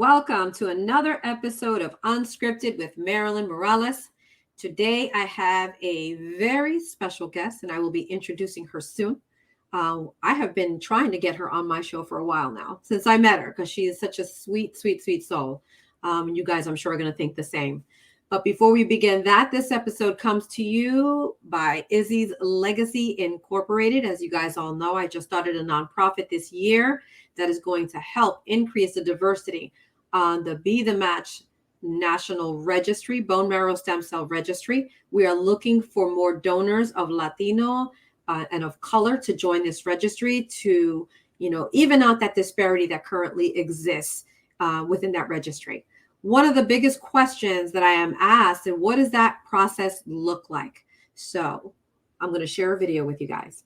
Welcome to another episode of Unscripted with Marilyn Morales. Today I have a very special guest and I will be introducing her soon. I have been trying to get her on my show for a while now since I met her because she is such a sweet, sweet, sweet soul. You guys, I'm sure, are going to think the same. But before we begin that, this episode comes to you by Izzy's Legacy Incorporated. As you guys all know, I just started a nonprofit this year that is going to help increase the diversity on the Be the Match National Registry, Bone Marrow Stem Cell Registry. We are looking for more donors of Latino and of color to join this registry to, even out that disparity that currently exists within that registry. One of the biggest questions that I am asked is, what does that process look like? So I'm going to share a video with you guys.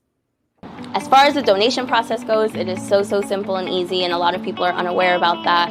As far as the donation process goes, it is so simple and easy, and a lot of people are unaware about that.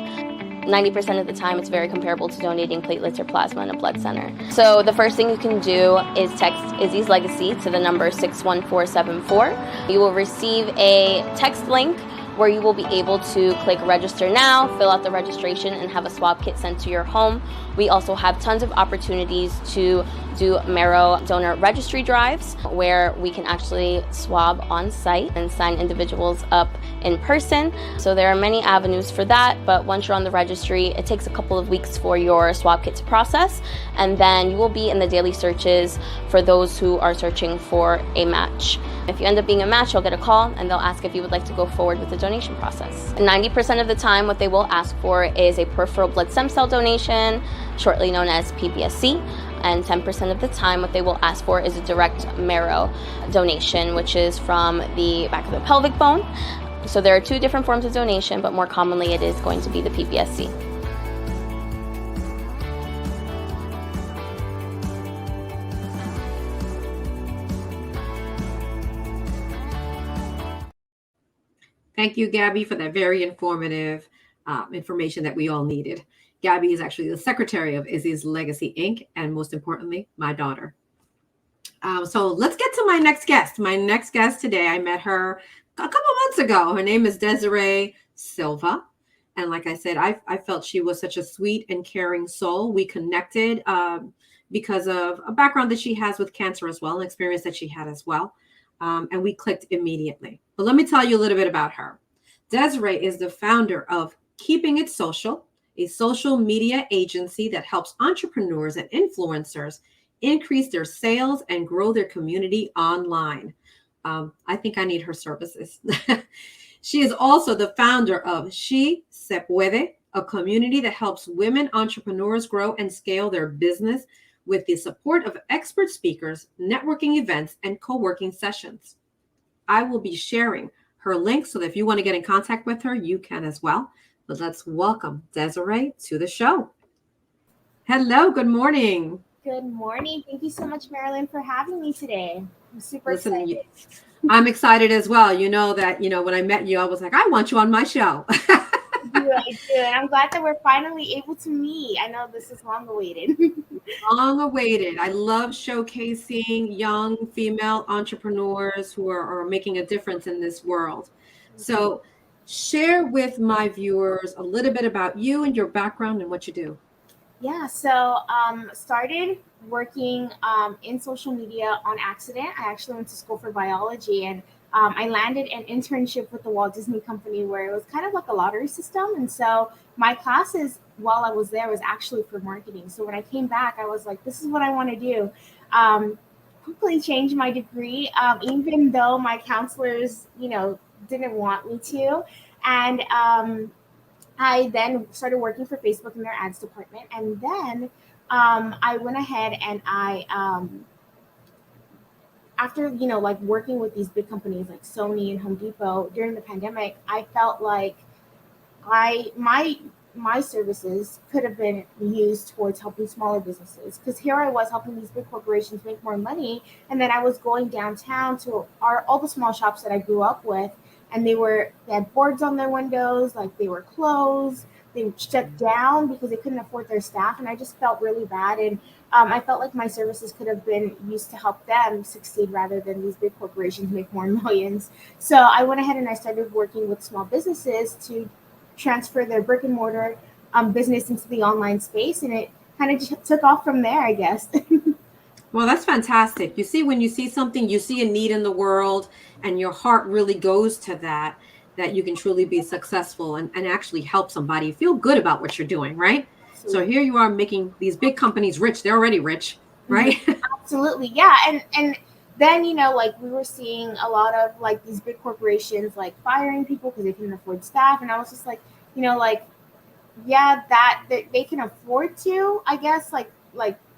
90% of the time, it's very comparable to donating platelets or plasma in a blood center. So the first thing you can do is text Izzy's Legacy to the number 61474. You will receive a text link where you will be able to click register now, fill out the registration, and have a swab kit sent to your home. We also have tons of opportunities to do marrow donor registry drives where we can actually swab on site and sign individuals up in person. So there are many avenues for that, but once you're on the registry, it takes a couple of weeks for your swab kit to process, and then you will be in the daily searches for those who are searching for a match. If you end up being a match, you'll get a call and they'll ask if you would like to go forward with the donation process. 90% of the time, what they will ask for is a peripheral blood stem cell donation, shortly known as PBSC. And 10% of the time, what they will ask for is a direct marrow donation, which is from the back of the pelvic bone. So there are two different forms of donation, but more commonly it is going to be the PBSC. Thank you, Gabby, for that very informative information that we all needed. Gabby is actually the secretary of Izzy's Legacy, Inc., and most importantly, my daughter. So let's get to my next guest. My next guest today, I met her a couple months ago. Her name is Desiree Silva. And like I said, I felt she was such a sweet and caring soul. We connected because of a background that she has with cancer as well, an experience that she had as well. And we clicked immediately. But let me tell you a little bit about her. Desiree is the founder of Keeping It Social, a social media agency that helps entrepreneurs and influencers increase their sales and grow their community online. I think I need her services. She is also the founder of She Se Puede, a community that helps women entrepreneurs grow and scale their business with the support of expert speakers, networking events, and co-working sessions. I will be sharing her link so that if you want to get in contact with her, you can as well. But let's welcome Desiree to the show. Hello, good morning. Good morning. Thank you so much, Marilyn, for having me today. I'm super excited. I'm excited as well. You know that, when I met you, I was like, I want you on my show. I do. And I'm glad that we're finally able to meet. I know this is long awaited. Long awaited. I love showcasing young female entrepreneurs who are making a difference in this world. So share with my viewers a little bit about you and your background and what you do. Yeah, so started working in social media on accident. I actually went to school for biology, and I landed an internship with the Walt Disney Company where it was kind of like a lottery system. And so my classes while I was there was actually for marketing. So when I came back, I was like, this is what I want to do. Quickly changed my degree, even though my counselors, didn't want me to. And I then started working for Facebook in their ads department. And then I went ahead and after, working with these big companies like Sony and Home Depot during the pandemic, I felt like my services could have been used towards helping smaller businesses. Because here I was helping these big corporations make more money. And then I was going downtown to all the small shops that I grew up with. And they had boards on their windows, like they were closed. They shut down because they couldn't afford their staff. And I just felt really bad. And I felt like my services could have been used to help them succeed rather than these big corporations make more millions. So I went ahead and I started working with small businesses to transfer their brick and mortar business into the online space, and it kind of just took off from there, I guess. Well, that's fantastic. You see, when you see something, you see a need in the world, and your heart really goes to that, that you can truly be successful and actually help somebody feel good about what you're doing, right? So Absolutely. here you are making these big companies rich. They're already rich, Mhm. right? Absolutely, yeah, and then like we were seeing a lot of like these big corporations like firing people because they couldn't afford staff, and I was just like, like yeah, that they can afford to, I guess, like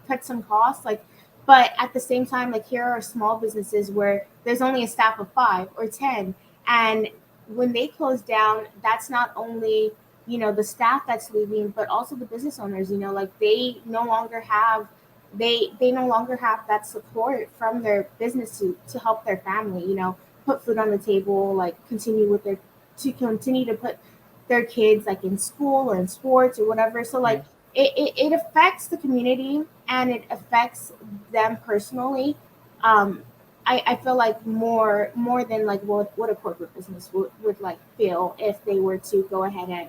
cut some costs, like, but at the same time, like here are small businesses where there's only a staff of 5 or 10, and when they close down, that's not only the staff that's leaving, but also the business owners. Like they no longer have that support from their business to help their family. Put food on the table, like continue to put their kids like in school or in sports or whatever. So like Right. it affects the community and it affects them personally. Um, I feel like more than like what a corporate business would like feel if they were to go ahead and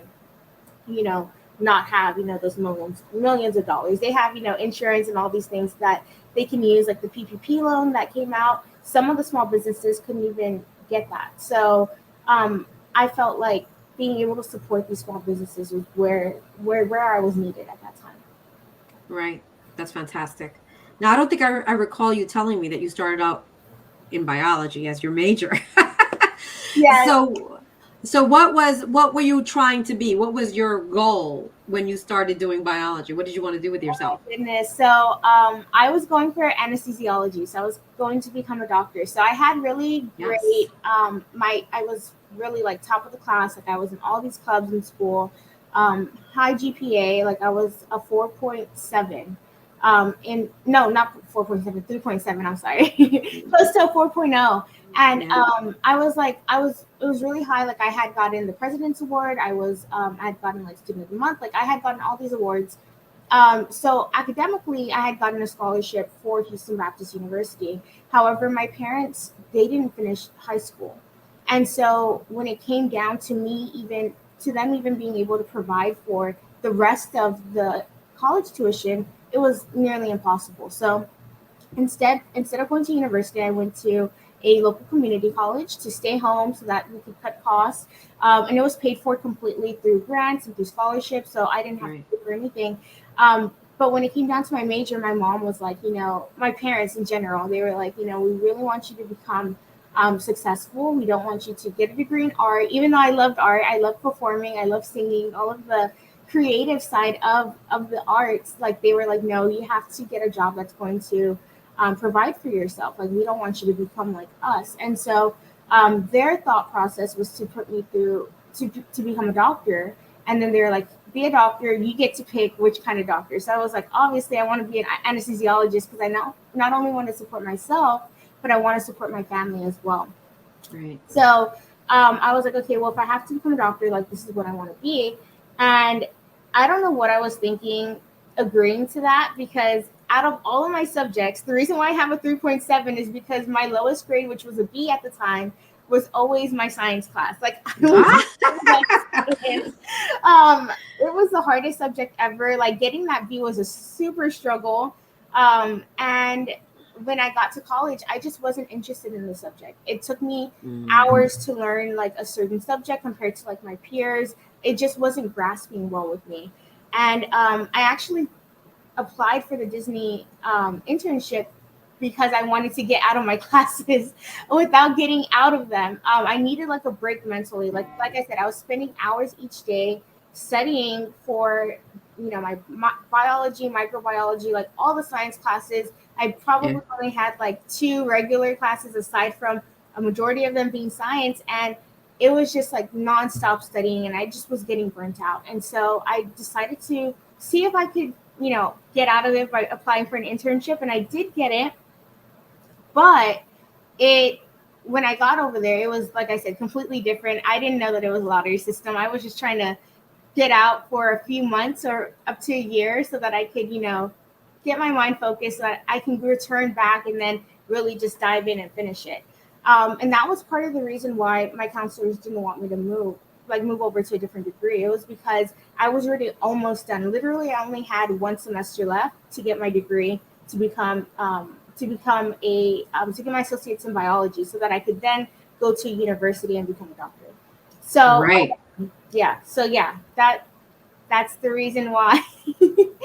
you know not have those millions of dollars. They have insurance and all these things that they can use, like the PPP loan that came out. Some of the small businesses couldn't even get that. So um, I felt like being able to support these small businesses was where I was needed at that time. Right. That's fantastic. Now, I don't think I recall you telling me that you started out in biology as your major. Yeah. So, what were you trying to be? What was your goal when you started doing biology? What did you want to do with Oh my yourself? goodness. So I was going for anesthesiology. So I was going to become a doctor. So I had really Yes. great I was really like top of the class. Like I was in all these clubs in school. High GPA, like I was a 4.7. In no, not 4.7, 3.7. I'm sorry. Close to a 4.0. And Yeah. it was really high. Like I had gotten the President's Award. I had gotten like Student of the Month. Like I had gotten all these awards. So academically, I had gotten a scholarship for Houston Baptist University. However, my parents, they didn't finish high school. And so when it came down to them even being able to provide for the rest of the college tuition, it was nearly impossible. So instead of going to university, I went to a local community college to stay home so that we could cut costs. And it was paid for completely through grants and through scholarships, so I didn't have to Right. pay for anything. But when it came down to my major, my mom was like, my parents in general, they were like, we really want you to become successful. We don't want you to get a degree in art. Even though I loved art, I love performing, I love singing, all of the creative side of the arts. Like they were like, no, you have to get a job that's going to provide for yourself. Like we don't want you to become like us. And so their thought process was to put me through to become a doctor. And then they're like, be a doctor. You get to pick which kind of doctor. So I was like, obviously, I want to be an anesthesiologist because I not only want to support myself, but I want to support my family as well. Right. So I was like, okay, well, if I have to become a doctor, like this is what I want to be. And I don't know what I was thinking agreeing to that, because out of all of my subjects, the reason why I have a 3.7 is because my lowest grade, which was a B at the time, was always my science class. Like I was Ah! like science. It was the hardest subject ever. Like getting that B was a super struggle. And when I got to college, I just wasn't interested in the subject. It took me Mm, hours to learn like a certain subject compared to like my peers. It just wasn't grasping well with me. And I actually applied for the Disney internship because I wanted to get out of my classes without getting out of them. I needed like a break mentally. Like I said, I was spending hours each day studying for my biology, microbiology, like all the science classes. I yeah. probably only had like two regular classes aside from a majority of them being science, and it was just like nonstop studying, and I just was getting burnt out. And so I decided to see if I could get out of it by applying for an internship, and I did get it. But it when I got over there, it was like I said, completely different. I didn't know that it was a lottery system. I was just trying to get out for a few months or up to a year so that I could, get my mind focused so that I can return back and then really just dive in and finish it. And that was part of the reason why my counselors didn't want me to move. like move over to a different degree. It was because I was already almost done. Literally, I only had one semester left to get my degree to become to get my associates in biology, so that I could then go to university and become a doctor. So Right. that's the reason why.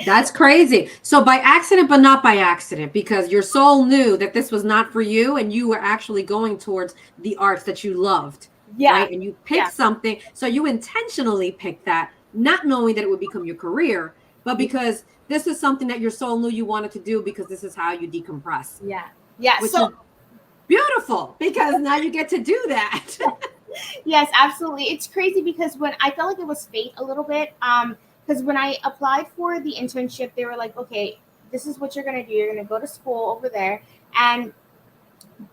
That's crazy. So by accident, but not by accident, because your soul knew that this was not for you and you were actually going towards the arts that you loved. Yeah. Right. And you picked something. So you intentionally picked that, not knowing that it would become your career, but because this is something that your soul knew you wanted to do, because this is how you decompress. Yeah. Yeah. Which So is beautiful, because now you get to do that. yes, absolutely. It's crazy because when I felt like it was fate a little bit, because when I applied for the internship, they were like, okay, this is what you're going to do. You're going to go to school over there. And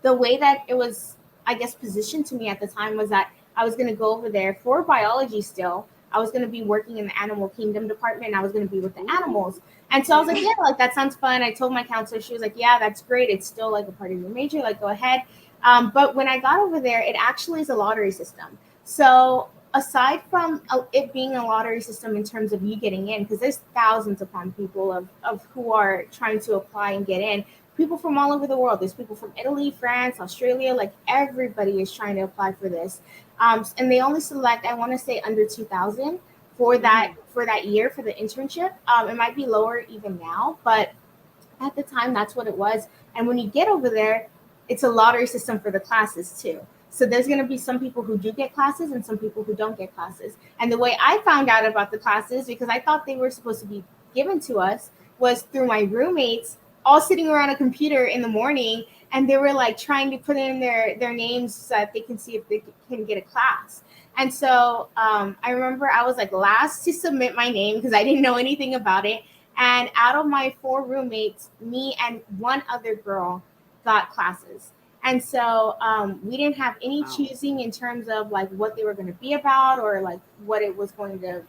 the way that it was, I guess, positioned to me at the time was that I was going to go over there for biology still. I was going to be working in the animal kingdom department, and I was going to be with the animals. And so I was like, yeah, like that sounds fun. I told my counselor, she was like, yeah, that's great. It's still like a part of your major. Like, go ahead. But when I got over there, it actually is a lottery system. So aside from it being a lottery system in terms of you getting in, because there's thousands upon people of who are trying to apply and get in, people from all over the world. There's people from Italy, France, Australia, like everybody is trying to apply for this. And they only select, I want to say, under 2,000 for that year for the internship. It might be lower even now, but at the time, that's what it was. And when you get over there, it's a lottery system for the classes too. So there's going to be some people who do get classes and some people who don't get classes. And the way I found out about the classes, because I thought they were supposed to be given to us, was through my roommates all sitting around a computer in the morning, and they were like trying to put in their names so that they can see if they can get a class. And so I remember I was like last to submit my name because I didn't know anything about it. And out of my 4 roommates, me and one other girl got classes. And so we didn't have any choosing in terms of like what they were going to be about, or like what it was going to,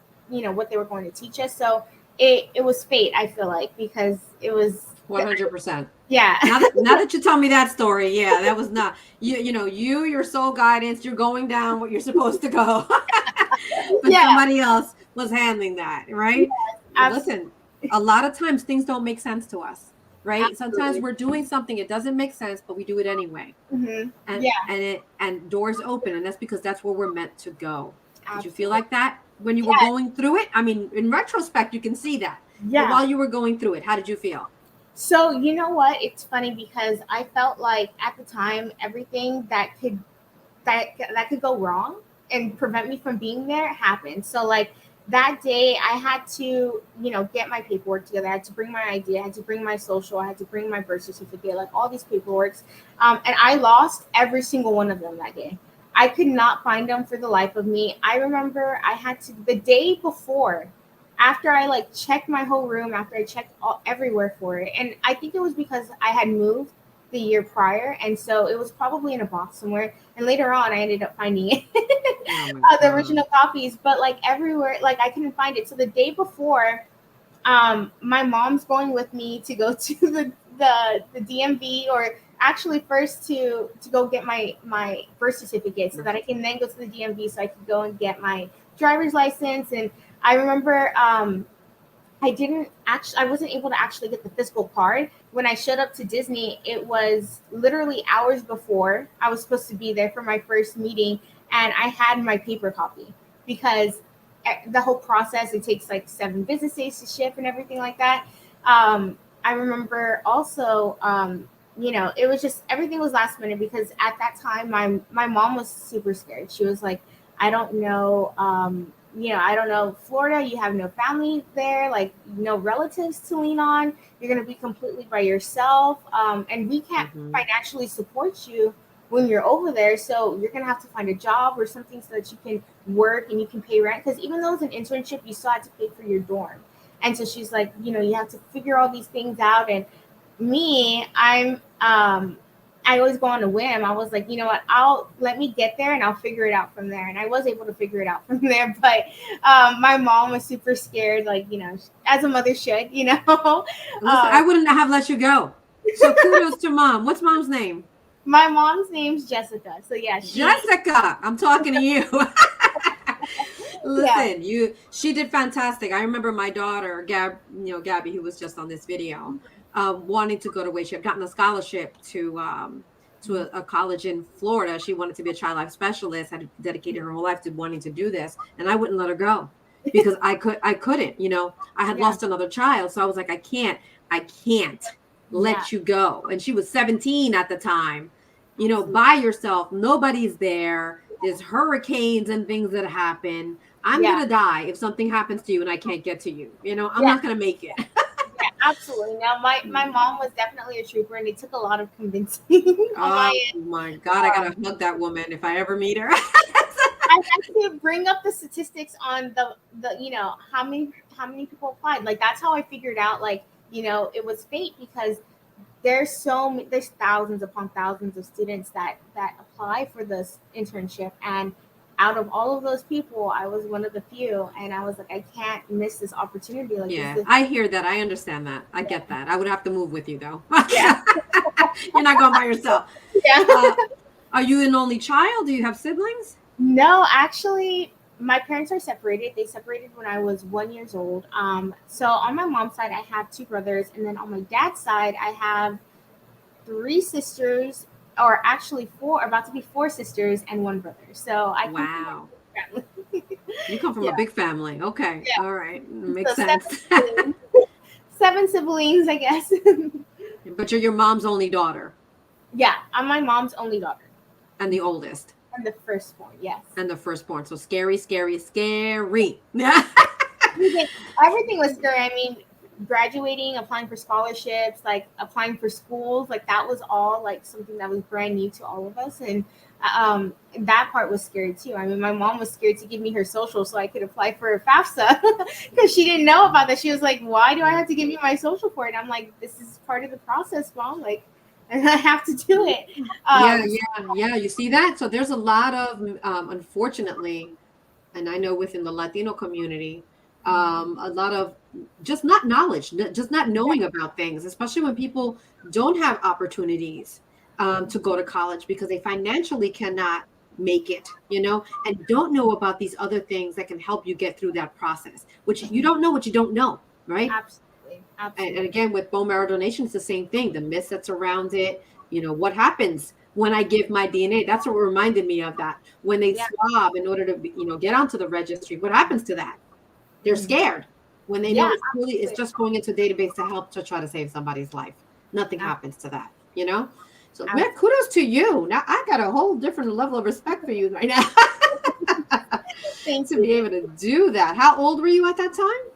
what they were going to teach us. So it was fate, I feel like, because it was 100%. Yeah. Now that you tell me that story, yeah, that was not your soul guidance. You're going down what you're supposed to go, but somebody else was handling that, right? Yes, listen, a lot of times things don't make sense to us, right? Absolutely. Sometimes we're doing something, it doesn't make sense, but we do it anyway. Mm-hmm. And doors open, and that's because that's where we're meant to go. Absolutely. Did you feel like that when you were going through it? I mean, in retrospect, you can see that. Yeah. But while you were going through it, how did you feel? So you know what? It's funny because I felt like at the time everything that could go wrong and prevent me from being there happened. So like that day I had to, get my paperwork together. I had to bring my ID, I had to bring my social, I had to bring my birth certificate, like all these paperworks. And I lost every single one of them that day. I could not find them for the life of me. I remember I had to, the day before, after I like checked my whole room, after I checked everywhere for it. And I think it was because I had moved the year prior. And so it was probably in a box somewhere. And later on, I ended up finding it, the original copies, but like everywhere, like I couldn't find it. So the day before, my mom's going with me to go to the DMV, or actually first to go get my birth certificate so that I can then go to the DMV so I could go and get my driver's license. And I remember I wasn't able to actually get the physical card. When I showed up to Disney, it was literally hours before I was supposed to be there for my first meeting, and I had my paper copy because the whole process, it takes like 7 business days to ship and everything like that. I remember also, it was just, everything was last minute because at that time, my mom was super scared. She was like, I don't know, I don't know, Florida, you have no family there, like no relatives to lean on. You're going to be completely by yourself. And we can't financially support you when you're over there. So you're going to have to find a job or something so that you can work and you can pay rent. Because even though it's an internship, you still have to pay for your dorm. And so she's like, you have to figure all these things out. And me, I always go on a whim. I was like, you know what, let me get there and I'll figure it out from there. And I was able to figure it out from there. But my mom was super scared, like, as a mother should, Listen, I wouldn't have let you go. So kudos to mom. What's mom's name? My mom's name's Jessica. So yeah. Jessica, I'm talking to you. Yeah. Listen, she did fantastic. I remember my daughter, Gabby, who was just on this video, wanting to go to Wake. She had gotten a scholarship to a college in Florida. She wanted to be a child life specialist, had dedicated her whole life to wanting to do this, and I wouldn't let her go because I couldn't, I had Yeah. lost another child. So I was like, I can't Yeah. let you go. And she was 17 at the time, Absolutely. by yourself. Nobody's there. There's hurricanes and things that happen. I'm Yeah. going to die if something happens to you and I can't get to you. I'm Yeah. not going to make it. Yeah, absolutely. Now, my mom was definitely a trooper, and it took a lot of convincing on Oh my end. my God. I got to hug that woman if I ever meet her. I had to bring up the statistics on the how many people applied. Like that's how I figured out it was fate because there's thousands upon thousands of students that apply for this internship, and out of all of those people, I was one of the few, and I was like, I can't miss this opportunity. Like this Yeah, is I hear that. I understand that. I get that. I would have to move with you though. yeah You're not going by yourself. yeah. Uh, are you an only child? Do you have siblings? No, actually, my parents are separated. They separated when I was 1 years old. So on my mom's side, I have two brothers, and then on my dad's side, I have three sisters, or actually four, about to be four sisters and one brother. So I come from Wow. a big family. You come from a Yeah, big family. Okay. yeah. All right. Makes So sense. siblings. Seven siblings, I guess. But you're your mom's only daughter Yeah, I'm my mom's only daughter and the oldest and the firstborn. Yes. and the firstborn. So scary, scary, scary. everything, everything was scary. I mean, graduating, applying for scholarships, like applying for schools, like that was all like something that was brand new to all of us, and that part was scary too. I mean, my mom was scared to give me her social so I could apply for FAFSA because she didn't know about that. She was like, "Why do I have to give you my social for it?" I'm like, "This is part of the process, mom. Like, and I have to do it." Yeah, Um, yeah. You see that? So there's a lot of, unfortunately, and I know within the Latino community, a lot of just not knowledge, just not knowing about things, especially when people don't have opportunities to go to college because they financially cannot make it, and don't know about these other things that can help you get through that process, which you don't know what you don't know, right? absolutely, And absolutely. again, with bone marrow donation, it's the same thing. The myths that's around it. What happens when I give my DNA? That's what reminded me of that. When they Yeah, swab in order to, get onto the registry, what happens to that? They're mhm. scared when they Yeah, know it's absolutely, just going into a database to help to try to save somebody's life. Nothing Ab- happens to that. So man, absolutely. kudos to you. Now I got a whole different level of respect for you right now Thank to you. be able to do that. How old were you at that time?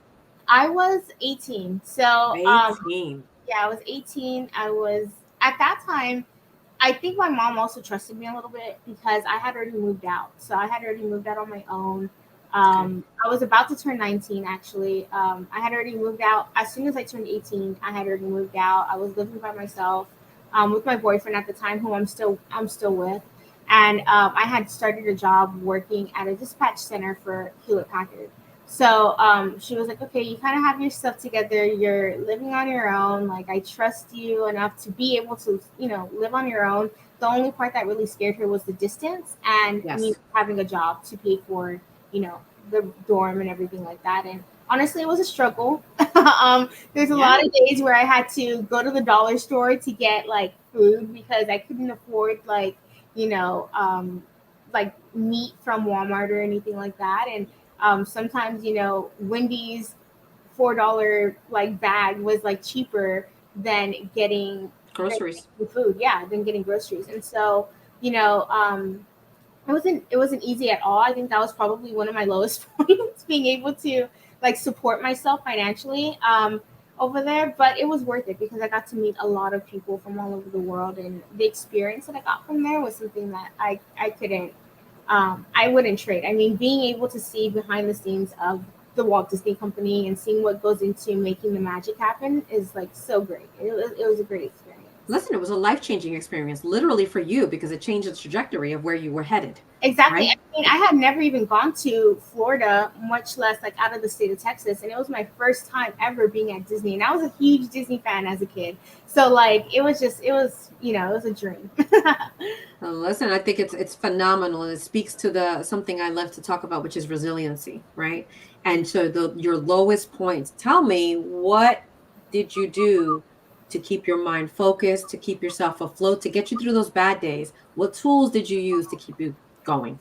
I was 18. So, 18. yeah, I was 18. I was at that time. I think my mom also trusted me a little bit because I had already moved out. So I had already moved out on my own. Okay. I was about to turn 19 actually. I had already moved out as soon as I turned 18. I had already moved out. I was living by myself with my boyfriend at the time, who I'm still with, and I had started a job working at a dispatch center for Hewlett Packard. So she was like, okay, you kind of have your stuff together. You're living on your own. Like, I trust you enough to be able to, live on your own. The only part that really scared her was the distance and me Yes. having a job to pay for, you know, the dorm and everything like that. And honestly, it was a struggle. There's a Yeah. lot of days where I had to go to the dollar store to get like food because I couldn't afford like meat from Walmart or anything like that. And sometimes, Wendy's $4 like bag was like cheaper than getting Groceries. food, yeah, than getting groceries. And so, you know, it wasn't easy at all. I think that was probably one of my lowest points, being able to like support myself financially over there. But it was worth it because I got to meet a lot of people from all over the world, and the experience that I got from there was something that I wouldn't trade. I mean, being able to see behind the scenes of the Walt Disney Company and seeing what goes into making the magic happen is like so great. It was a great experience. Listen, it was a life-changing experience, literally for you, because it changed the trajectory of where you were headed, Exactly. right? mean, I had never even gone to Florida, much less like out of the state of Texas. And it was my first time ever being at Disney. And I was a huge Disney fan as a kid. So like it was a dream. Listen, I think it's phenomenal, and it speaks to the something I love to talk about, which is resiliency, right? And so your lowest points. Tell me, what did you do to keep your mind focused, to keep yourself afloat, to get you through those bad days? What tools did you use to keep you going?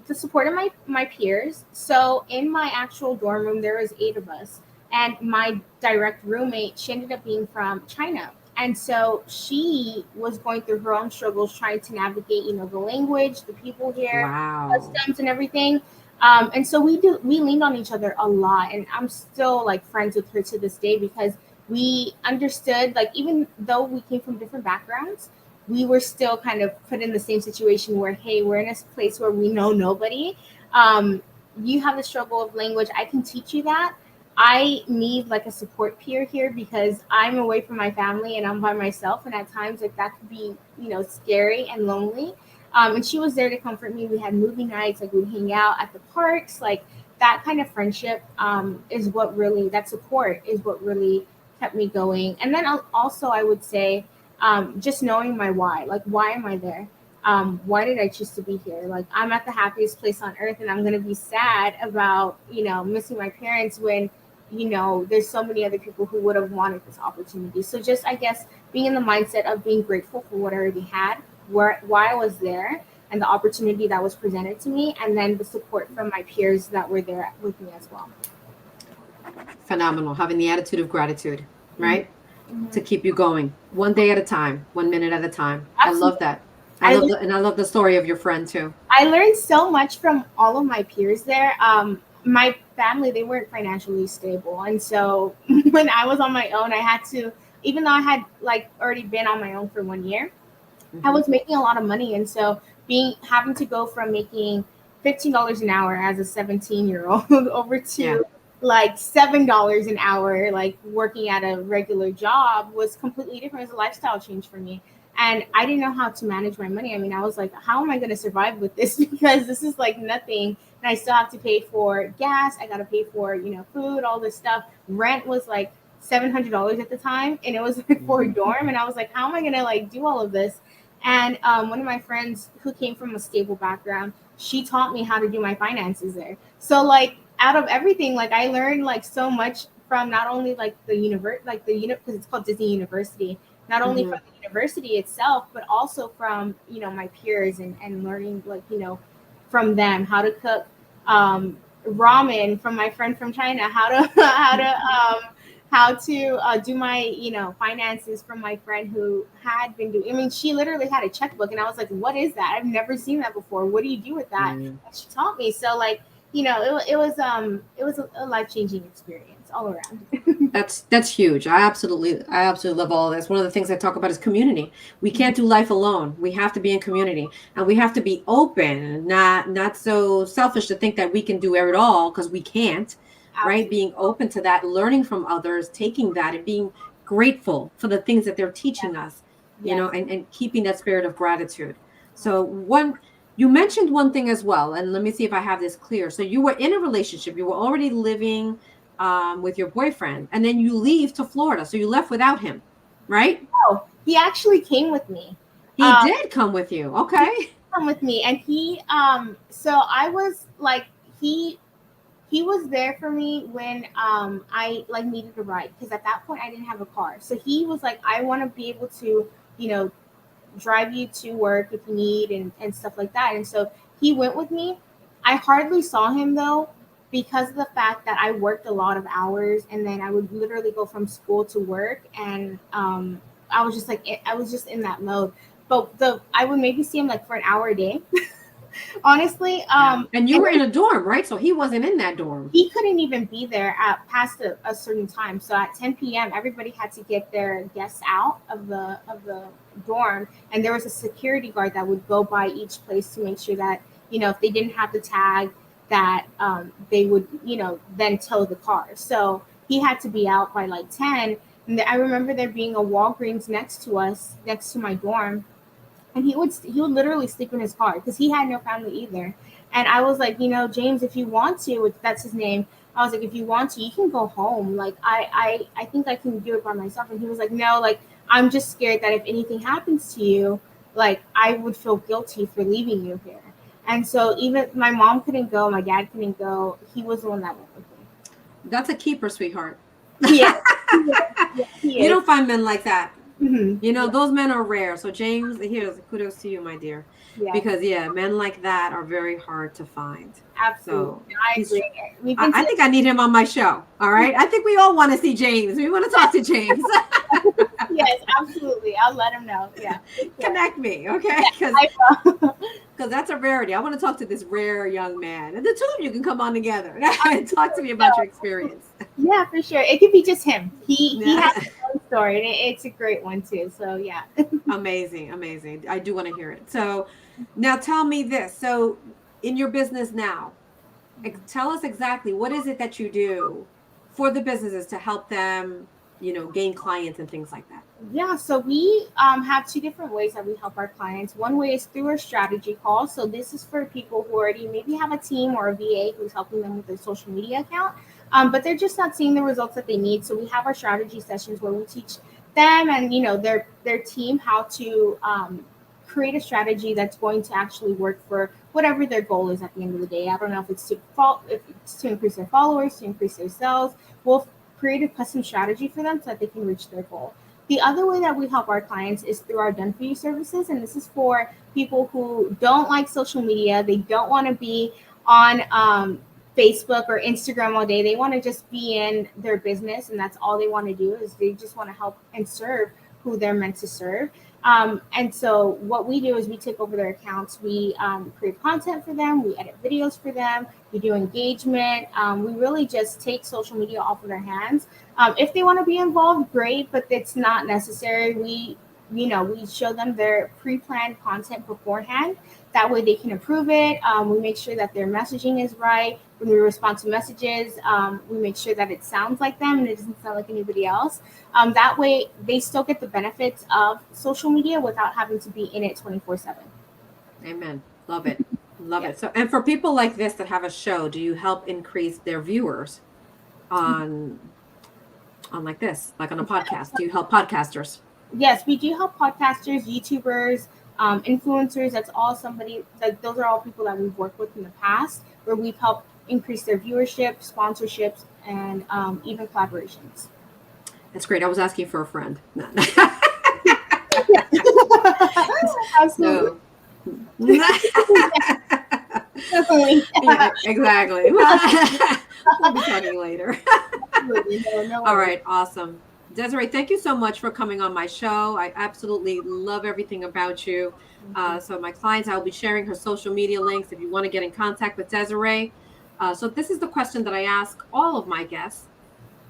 The support of my peers. So in my actual dorm room, there was 8 of us, and my direct roommate, she ended up being from China, and so she was going through her own struggles trying to navigate, the language, the people here, Wow. customs, and everything. And so we leaned on each other a lot, and I'm still like friends with her to this day because we understood, like, even though we came from different backgrounds, we were still kind of put in the same situation where, hey, we're in a place where we know nobody. Um, you have the struggle of language. I can teach you that. I need like a support peer here because I'm away from my family and I'm by myself. And at times, like, that could be, scary and lonely. And she was there to comfort me. We had movie nights, like we'd hang out at the parks, like that kind of friendship is what really, that support is what really kept me going. And then also, I would say, just knowing my why, like, why am I there? Why did I choose to be here? Like, I'm at the happiest place on earth, and I'm going to be sad about, missing my parents when, there's so many other people who would have wanted this opportunity. So just, I guess, being in the mindset of being grateful for what I already had, why I was there, and the opportunity that was presented to me, and then the support from my peers that were there with me as well. Phenomenal. Having the attitude of gratitude, Mhm. right? To Mhm. keep you going one day at a time, 1 minute at a time. I love Absolutely. that. I I love the story of your friend too. I learned so much from all of my peers there. My family, they weren't financially stable, and so when I was on my own, I had to, even though I had like already been on my own for 1 year, I Hmm. was making a lot of money, and so being having to go from making $15 an hour as a 17-year-old over Yeah. to like $7 an hour, like working at a regular job, was completely different. It was a lifestyle change for me. And I didn't know how to manage my money. I mean, I was like, how am I going to survive with this? Because this is like nothing. And I still have to pay for gas. I got to pay for, food, all this stuff. Rent was like $700 at the time. And it was like for a Mhm. dorm. And I was like, how am I going to like do all of this? And one of my friends who came from a stable background, she taught me how to do my finances there. So like out of everything, like I learned like so much from not only like the because it's called Disney University, not only from Mhm. the university itself, but also from my peers, and learning like from them how to cook ramen, from my friend from China how to do my finances, from my friend who had been doing, I mean, she literally had a checkbook, and I was like, what is that? I've never seen that before. What do you do with that? Yeah. And she taught me. So like it was a life-changing experience all around. That's huge. I absolutely love all of this. One of the things I talk about is community. We can't do life alone. We have to be in community, and we have to be open, not so selfish to think that we can do it all, because we can't, right? Absolutely. Being open to that, learning from others, taking that, and being grateful for the things that they're Yes. teaching us, Yes. and keeping that spirit of gratitude. So one, you mentioned one thing as well, and let me see if I have this clear. So you were in a relationship, you were already living with your boyfriend, and then you leave to Florida. So you left without him, right? Oh, he actually came with me. He Um, did come with you. he Okay. come with me, and so I was like, he was there for me when I like needed a ride, because at that point I didn't have a car. So he was like, I want to be able to, you know, drive you to work if you need, and stuff like that. And so he went with me. I hardly saw him though, because of the fact that I worked a lot of hours, and then I would literally go from school to work, and I was just in that mode. But the I would maybe see him like for an hour a day, honestly. Yeah. And you And were in a dorm, right? So he wasn't in that dorm. he couldn't even be there at past a certain time. So at 10 p.m., everybody had to get their guests out of the dorm, and there was a security guard that would go by each place to make sure that if they didn't have the tag, that they would then tow the car. So he had to be out by like 10. And I remember there being a Walgreens next to us, next to my dorm, and he would literally sleep in his car because he had no family either. And I was like, James, if you want to, that's his name. I was like, if you want to, you can go home. Like, I think I can do it by myself. And he was like, no, like, I'm just scared that if anything happens to you, like, I would feel guilty for leaving you here. And so even my mom couldn't go, my dad couldn't go. He was the one that went with me. That's a keeper, sweetheart. Yeah. You don't find men like that. Mm-hmm. Those men are rare. So James, here's kudos to you, my dear. Yeah. Because men like that are very hard to find. Absolutely. So I agree. I think I need him on my show. All right. I think we all want to see James. We want to talk to James. Yes, absolutely. I'll let him know. Yeah. Connect me, okay? Because that's a rarity. I want to talk to this rare young man. And the two of you can come on together and talk to me about your experience. Yeah, for sure. It could be just him. He has his own story, and it's a great one too. So yeah. Amazing. I do want to hear it. So now tell me this. So in your business now, tell us exactly what is it that you do for the businesses to help them, gain clients and things like that. Yeah, so we have two different ways that we help our clients. One way is through our strategy call. So this is for people who already maybe have a team or a VA who's helping them with their social media account, but they're just not seeing the results that they need. So we have our strategy sessions where we teach them and their team how to create a strategy that's going to actually work for whatever their goal is at the end of the day. I don't know if it's to increase their followers, to increase their sales. We'll create a custom strategy for them so that they can reach their goal. The other way that we help our clients is through our Done For You services. And this is for people who don't like social media. They don't want to be on Facebook or Instagram all day. They want to just be in their business. And that's all they want to do is they just want to help and serve who they're meant to serve. And so what we do is we take over their accounts. We create content for them. We edit videos for them. We do engagement. We really just take social media off of their hands. If they want to be involved, great, but it's not necessary. We show them their pre-planned content beforehand. That way they can approve it. We make sure that their messaging is right. When we respond to messages, we make sure that it sounds like them and it doesn't sound like anybody else. That way they still get the benefits of social media without having to be in it 24/7. Amen. Love it. Love it. So, and for people like this that have a show, do you help increase their viewers on like this, like on a podcast? Do you help podcasters? Yes, we do help podcasters, YouTubers, influencers. Those are all people that we've worked with in the past where we've helped increase their viewership, sponsorships, and even collaborations. That's great. I was asking for a friend. No. Absolutely. Yeah, exactly. We'll be talking later. All right. Awesome. Desiree, thank you so much for coming on my show. I absolutely love everything about you. So my clients, I'll be sharing her social media links if you want to get in contact with Desiree. So this is the question that I ask all of my guests.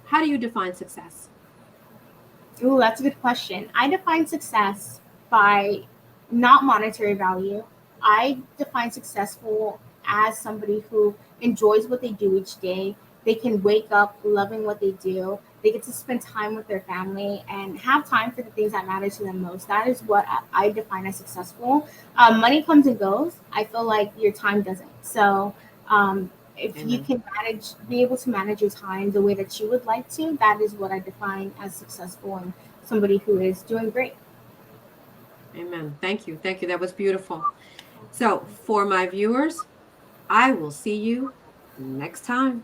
How do you define success? Ooh, that's a good question. I define success by not monetary value. I define successful as somebody who enjoys what they do each day. They can wake up loving what they do. They get to spend time with their family and have time for the things that matter to them most. That is what I define as successful. Money comes and goes. I feel like your time doesn't. So if you can be able to manage your time the way that you would like to, that is what I define as successful and somebody who is doing great. Amen. Thank you. Thank you. That was beautiful. So for my viewers, I will see you next time.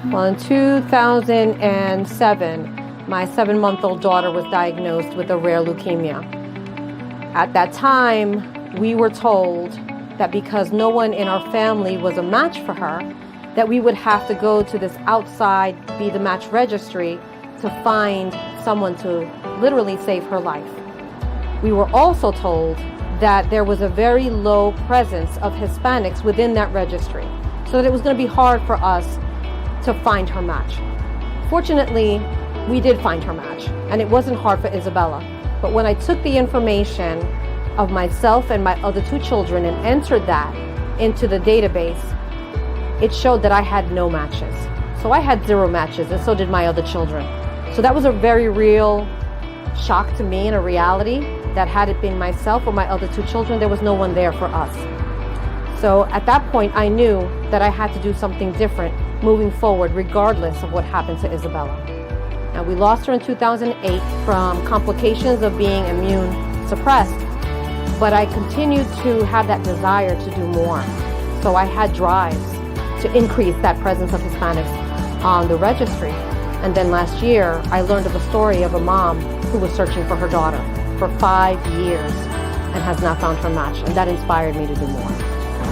Well, in 2007, my 7-month-old daughter was diagnosed with a rare leukemia. At that time, we were told that because no one in our family was a match for her, that we would have to go to this outside Be the Match registry to find someone to literally save her life. We were also told that there was a very low presence of Hispanics within that registry, so that it was going to be hard for us to find her match. Fortunately, we did find her match, and it wasn't hard for Isabella. But when I took the information of myself and my other 2 children and entered that into the database, it showed that I had no matches. So I had 0 matches, and so did my other children. So that was a very real shock to me and a reality that had it been myself or my other two children, there was no one there for us. So at that point, I knew that I had to do something different moving forward, regardless of what happened to Isabella. Now, we lost her in 2008 from complications of being immune suppressed, but I continued to have that desire to do more. So I had drives to increase that presence of Hispanics on the registry. And then last year, I learned of a story of a mom who was searching for her daughter for 5 years and has not found her match, and that inspired me to do more.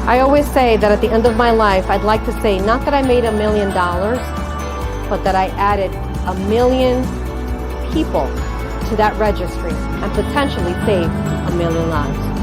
I always say that at the end of my life, I'd like to say not that I made $1 million, but that I added 1 million people to that registry and potentially saved 1 million lives.